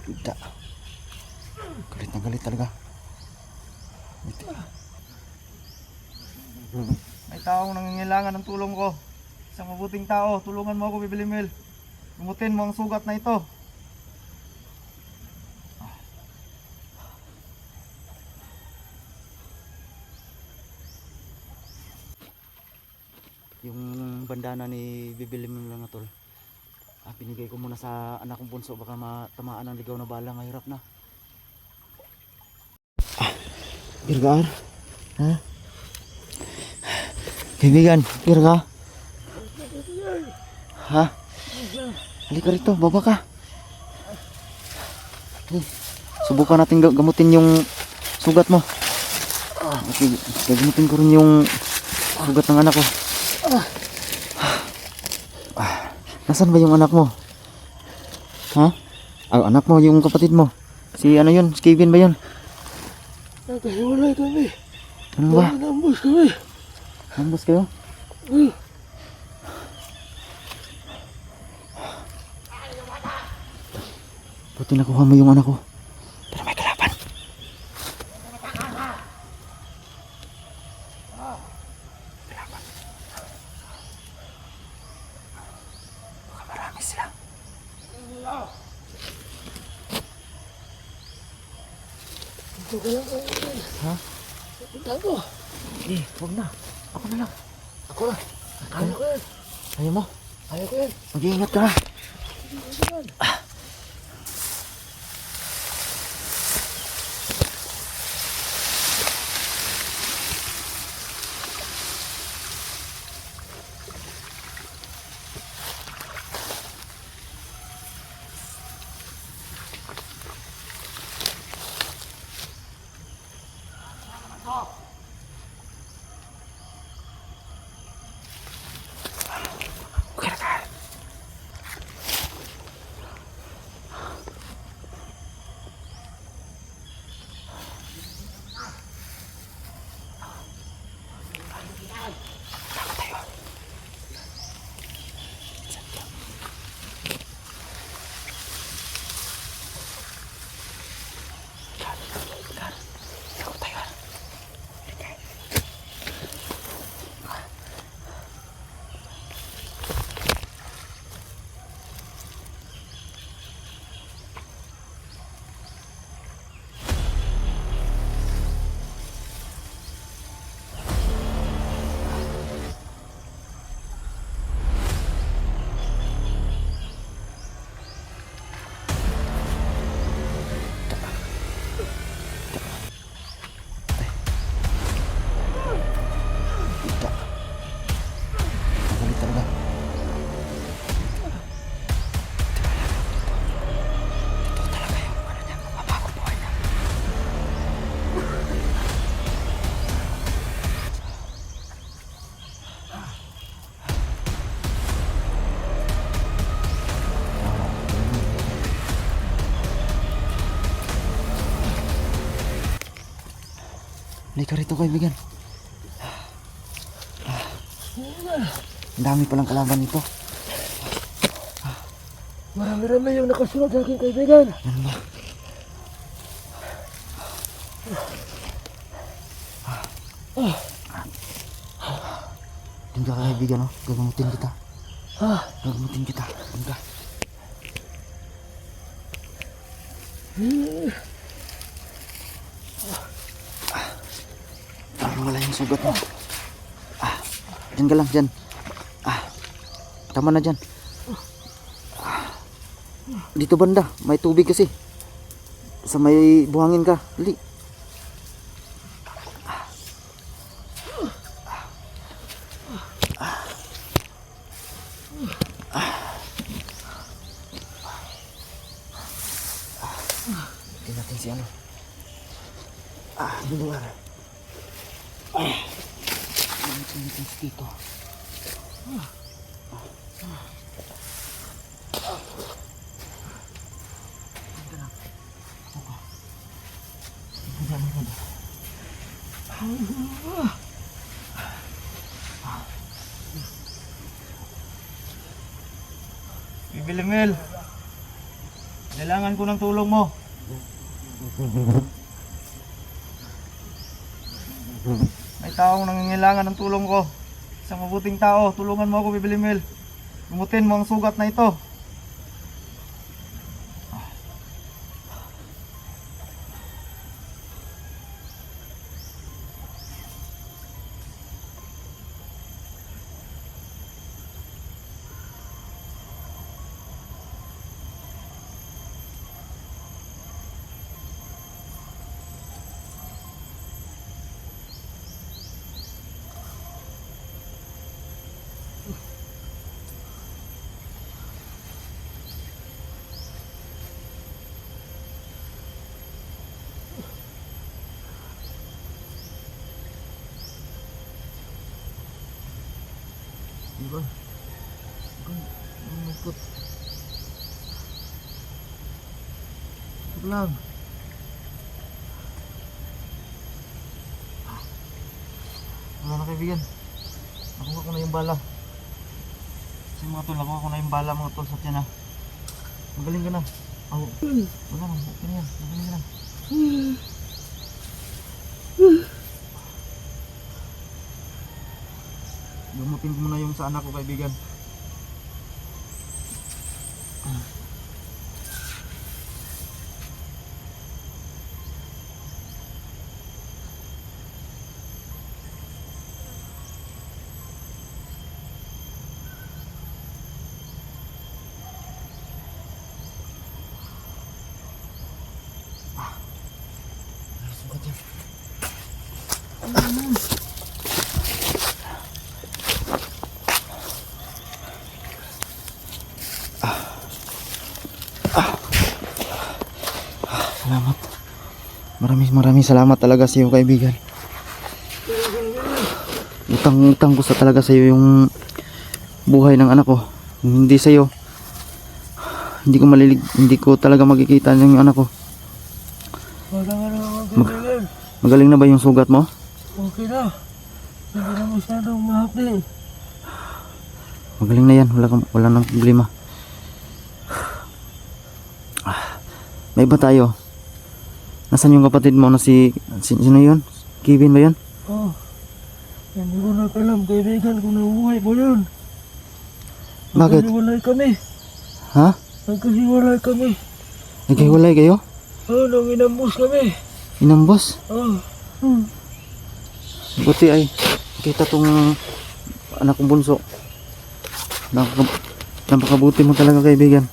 Ida. Galit na galit talaga. May taong nangangailangan ng tulong ko. Isang mabuting tao, tulungan mo ako, Bibilimil. Gumutin mo ang sugat na ito. Yung bandana ni Bibilim lang na tol. Pinigay ko muna sa anak kong bunso, baka matamaan ng ligaw na bala, mahirap na. Birgar? Ha? Kaibigan, Birga? Ha? Halika rito, baba ka. Subukan natin gamutin yung sugat mo. Okay, gamutin ko rin yung sugat ng anak ko. Nasaan ba yung anak mo? Ha? Anak mo, yung kapatid mo. Si ano yun? Si Kevin ba yun? Nagkahiwalay kami. Ano ba? Nambus kami. Nambus kayo? Buti nakuha mo yung anak ko. Pero may kalaban. Kalaban. Baka marami sila. Ito ka lang kayo. Ha? Punta ko. Hindi, huwag na. Ako na lang. Ako na. Kaya ko yan. Ayaw mo? Kaya ko yan. Mag-iingat ka. Magalit talaga. Ito talaga yung ano niya, mababago buhay niya. Halika rito kaibigan. Ang dami palang kalaban nito. Marami-rami yung nakasunod sa aking kaibigan. Ano ba? Tingnan ka kaibigan, oh. Gagamutin kita. Gagamutin kita. Tingnan. Wala yung sugat mo. Diyan ka lang, diyan. Tama na diyan. Dito banda, may tubig kasi. Sa may buhangin ka. Dali. Tingnan natin si ano. Yung lugar. Tingnan natin si Tito. Bibilimil. Kailangan ko ng tulong mo. May taong nangangailangan ng tulong ko. Isang mabuting tao, tulungan mo ako, Bibilimil. Gumutin mo ang sugat na ito. Diba? Ikot. Ikot lang. Wala na kaibigan. Nakuha ko na yung bala. Kasi mga tol, nakuha ko na yung bala mga tol sa tiyan na. Magaling ka na. Oh, wala na, okay na yan. Magaling ka na. Gamutin ko muna yung sa anak ko, kaibigan. Sugat yan. Salamat. Maraming salamat talaga sa iyo, kaibigan. Utang ko sa talaga sa iyo yung buhay ng anak ko. Kung hindi sa iyo, hindi ko talaga makikita yung anak ko. Wala nga naman kaibigan. Magaling na ba yung sugat mo? Okay na. Hindi na masyadong mahapdi. Magaling na yan, wala nang problema. May iba tayo. Nasaan yung kapatid mo na sino yun? Kevin ba yun? Oh. Hindi ko na alam kaibigan kung nabuhay mo yun. Bakit? Nagkasiwalay kami. Ha? Nagkasiwalay kami. Naghiwalay kayo? Oh, nung inambos kami. Inambos? Oh. Buti ay kita tong anak kong bunso. Napakabuti mo talaga, kaibigan.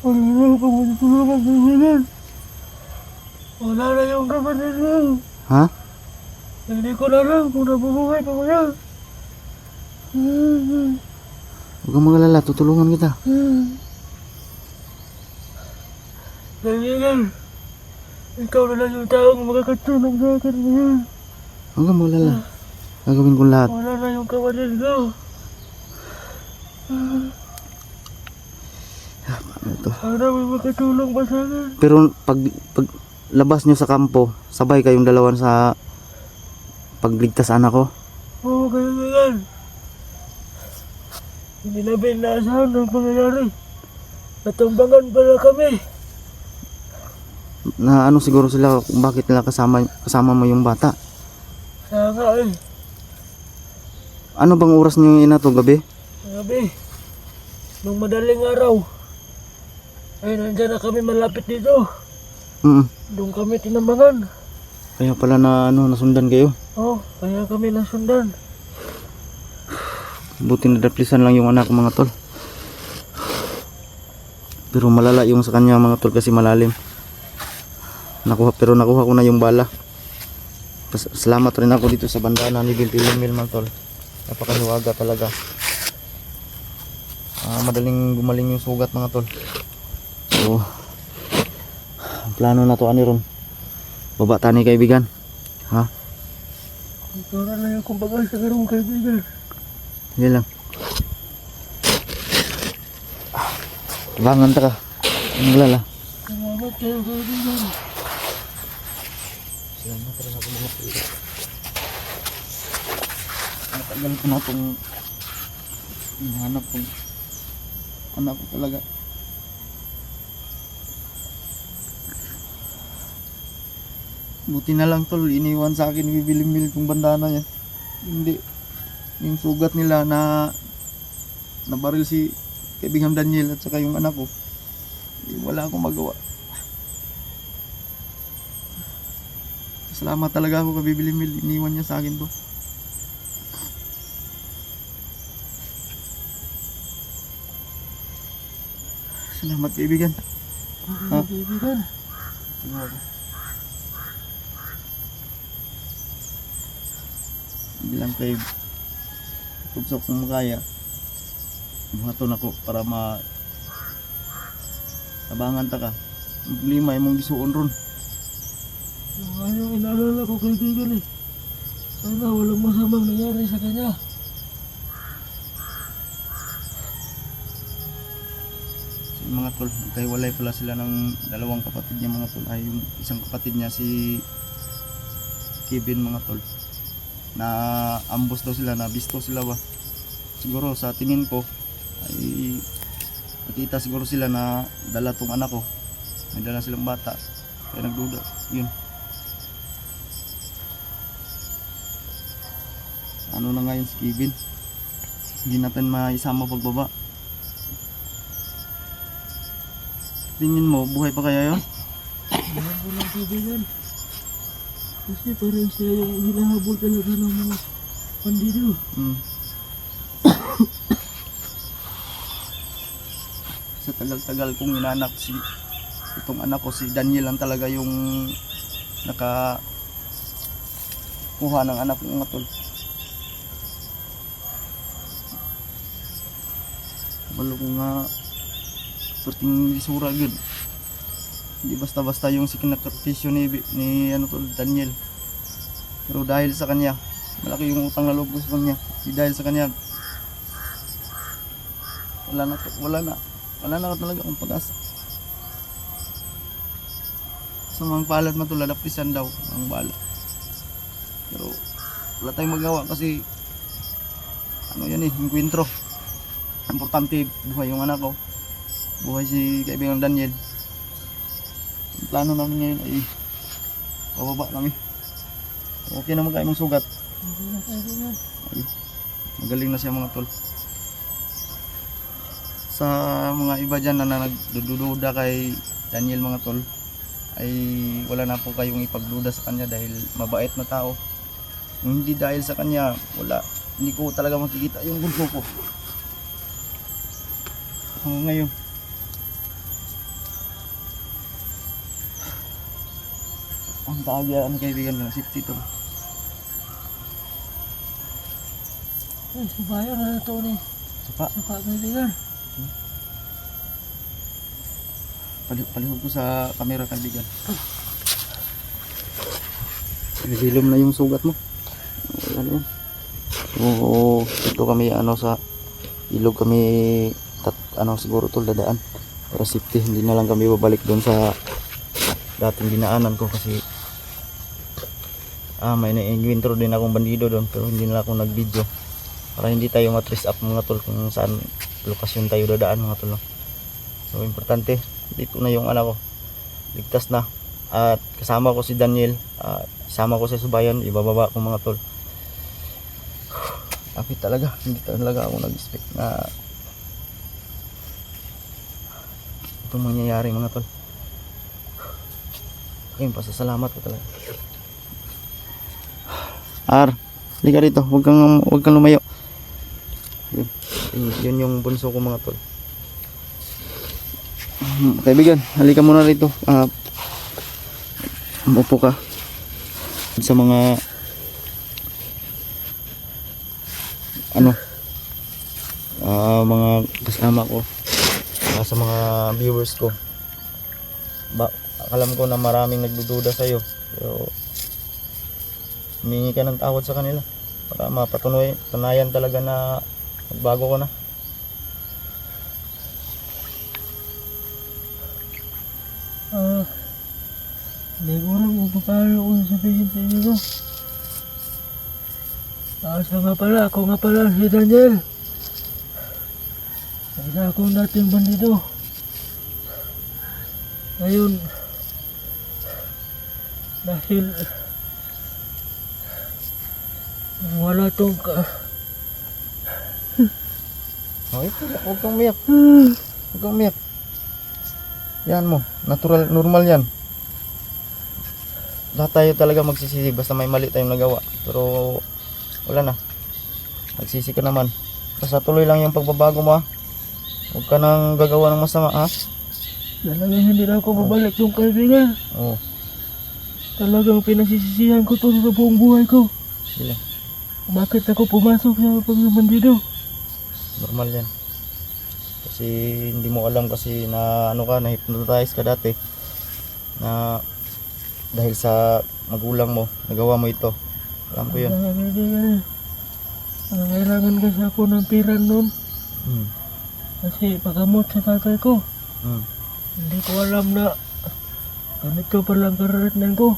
Wala na akong matutulungan kaibigan. Wala na yung kapatid mo. Ha? Hindi ko na alam kung nabubuhay pa mo yan. Huwag kang magalala, tutulungan kita. Kaibigan, ikaw na lang yung taong makakatulong sa akin ngayon. Huwag kang magalala. Gagawin ko lahat. Wala na yung kapatid ko. Ito. Sana may makatulong pa sa akin. Pero pag labas nyo sa kampo, sabay kayong dalawan sa pagligtas sa anak ko. Oo, kaibigan. Hindi namin naasahan ang pangyayari. Natumbangan pala kami. Na ano siguro sila kung bakit nila kasama mo yung bata. Kaya nga eh. Ano bang oras nyo ina to, gabi? Sabi, nung madaling araw, ay nandyan na kami malapit dito. Doon kami tinambangan. Kaya pala na nasundan kayo. Oh, kaya kami nasundan. Buti na daplisan lang yung anak ko, mga tol. Pero malala yung sa kanya, mga tol, kasi malalim. Pero nakuha ko na yung bala. Salamat rin ako dito sa bandana ni Bilimil, mga tol. Napakahiwaga talaga. Madaling gumaling yung sugat, mga tol. So ang plano na to ani ron, baba tani, kaibigan. Ha? Ikaw na lang yung kumbaga sa karong kaibigan. Yan lang. Bangan ta ka. Anong lala? Salamat kayo kaibigan. Salamat rin ako, mga tol. Matagal ko na itong Hinahanap ko. Anak ko talaga. Buti na lang tol, iniwan sa akin bibiling-biling kong bandana yan. Hindi. Yung sugat nila na nabaril si kaibigan Daniel at saka yung anak ko. Wala akong magawa. Salamat talaga ako kay Bibilimil. Iniwan niya sa akin to. Salamat kaibigan. Ha? Kaibigan. Tingnan ako. Hindi lang kayo tugso kung makaya. Buhaton ako para tabangan ta ka. Ang problema ay mong gisuon ron. Yung ayaw inaalala ko kaibigan eh. Sana walang masamang nangyari sa kanya. Mga tol, nagkahiwalay pala sila ng dalawang kapatid niya mga tol. Ay yung isang kapatid niya si Kevin mga tol. Na ambos daw sila, na bisto sila ba. Siguro sa tingin ko ay nakita siguro sila na dala tong anak ko. May dala silang bata. Kaya nagduda. Yun. Ano na ngayon si Kevin? Hindi natin maisama pagbaba. Tingin mo, buhay pa kaya yun? Mahal ko ng kaibigan. Kasi parang siya yung hinahabol talaga ng mga bandido. Sa tagal-tagal kong inanak itong anak ko, si Daniel lang talaga yung kuha ng anak ng mga tol. Balo ko nga perting isura yun. Hindi basta-basta yung sikinakripisyo ni ano tol, Daniel. Pero dahil sa kanya, malaki yung utang na loob ko sa kanya. Dahil sa kanya, wala na talaga akong pag-asa. Sa mga palad man to, lalapisan daw ang bala. Pero wala tayong magawa kasi ano yan enkwentro. Importante buhay yung anak ko, buhay si kaibigan Daniel. Ang plano namin ngayon ay pababa kami. Okay naman kayo mong sugat. Okay na kaibigan. Ay, magaling na siya mga tol. Sa mga iba dyan na nagdududa kay Daniel mga tol, ay wala na po kayong ipagduda sa kanya dahil mabait na tao. Kung hindi dahil sa kanya, hindi ko talaga makikita yung bunso ko. Ngayon ang bahagia ang kaibigan ng safety to. Ay, subayan na ito ni. Sapa, Kaibigan. palihog ko sa camera kaibigan. Nagilom na yung sugat mo. Ano yan? Oo, ito kami sa ilog kami siguro tol dadaan para safety. Hindi na lang kami babalik doon sa dating dinaanan ko kasi may na-encuentro din akong bandido doon pero hindi na ako nag-video para hindi tayo matrace up mga tol kung saan lokasyon tayo dadaan mga tol. So importante dito na yung anak ko, ligtas na at kasama ko si Daniel, kasama ko sa subayan, ibababa ko mga tol. Kapit talaga, hindi talaga ako nag-expect na itong mangyayari mga tol. Ayun, pasasalamat ko talaga. Halika rito, huwag kang lumayo. Yun yung bunso ko mga tol. Kaibigan, halika muna rito. Upo ka. Sa mga mga kasama ko, sa mga viewers ko. Alam ko na maraming nagdududa sa iyo. Pero humingi ka ng tawad sa kanila para mapatunayan talaga na magbago ko na. Hindi ko alam kung paano ko sasabihin sa inyo. Ako nga pala si Daniel. Isa akong dating bandido. Ngayon, dahil wala tong Okay, huwag kang umiyak. Huwag kang umiyak. Yan mo, natural, normal yan. Lahat tayo talaga magsisisi basta may mali tayong nagawa. Pero wala na. Nagsisi ka naman. Basta tuloy lang yung pagbabago mo ha. Huwag ka nang gagawa ng masama ha. talagang hindi na ako babalik yung kaibigan. Oo, Talagang pinasisisihan ko to sa buong buhay ko. sila. Bakit ako pumasok sa pagbabandido? Normal yan. Kasi hindi mo alam kasi na ano ka, na-hypnotize ka dati. Na dahil sa magulang mo, nagawa mo ito. Alam ko yun. Mga kaibigan, kailangan kasi ako ng pira noon. Hmm. Kasi pagamot sa tatay ko. Hmm. Hindi ko alam na ganito palang kararatnan ko.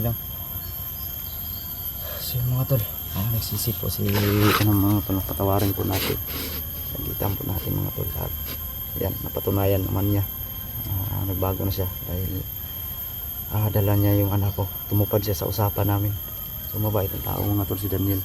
Lang. So yun mga tol, nagsisi po si mga tol, patawarin po natin. Nagitan po natin mga tol at yan, napatunayan naman niya. Nagbago na siya dahil dala niya yung anak ko. Tumupad siya sa usapan namin. So mabait ang tao mga tol si Daniel.